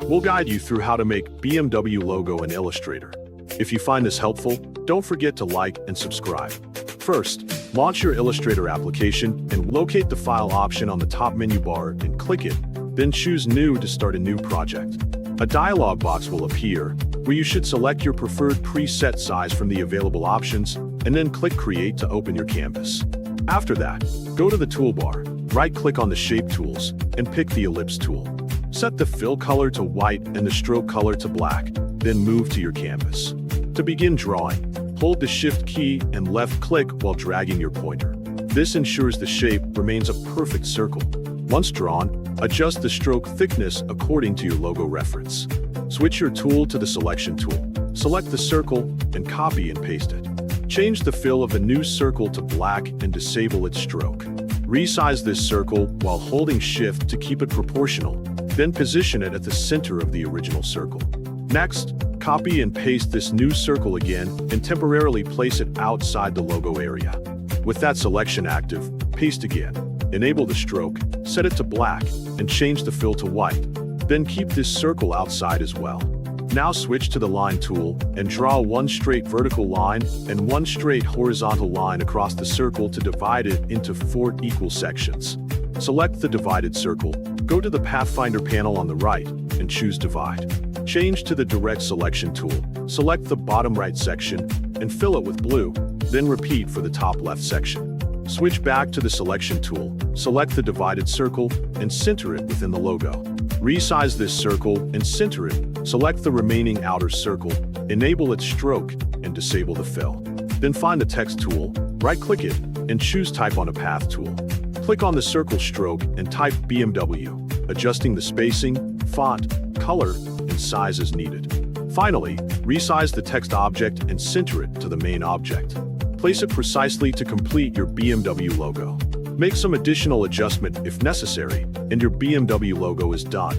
we'll guide you through how to make BMW logo in Illustrator. If you find this helpful, don't forget to like and subscribe. First, launch your Illustrator application and locate the File option on the top menu bar and click it, then choose New to start a new project. A dialog box will appear, where you should select your preferred preset size from the available options, and then click Create to open your canvas. After that, go to the toolbar, right-click on the Shape tools, and pick the Ellipse tool. Set the fill color to white and the stroke color to black, then move to your canvas. To begin drawing, hold the Shift key and left-click while dragging your pointer. This ensures the shape remains a perfect circle. Once drawn, adjust the stroke thickness according to your logo reference. Switch your tool to the Selection tool. Select the circle and copy and paste it. Change the fill of the new circle to black and disable its stroke. Resize this circle while holding Shift to keep it proportional, then position it at the center of the original circle. Next, copy and paste this new circle again and temporarily place it outside the logo area. With that selection active, paste again. Enable the stroke, set it to black, and change the fill to white. Then keep this circle outside as well. Now switch to the Line tool and draw one straight vertical line and one straight horizontal line across the circle to divide it into 4 equal sections. Select the divided circle, go to the Pathfinder panel on the right, and choose Divide. Change to the Direct Selection tool, select the bottom right section, and fill it with blue, then repeat for the top left section. Switch back to the Selection tool, select the divided circle, and center it within the logo. Resize this circle and center it, select the remaining outer circle, enable its stroke, and disable the fill. Then find the Text tool, right-click it, and choose Type on a Path tool. Click on the circle stroke and type BMW, adjusting the spacing, font, color, and size as needed. Finally, resize the text object and center it to the main object. Place it precisely to complete your BMW logo. Make some additional adjustment if necessary, and your BMW logo is done.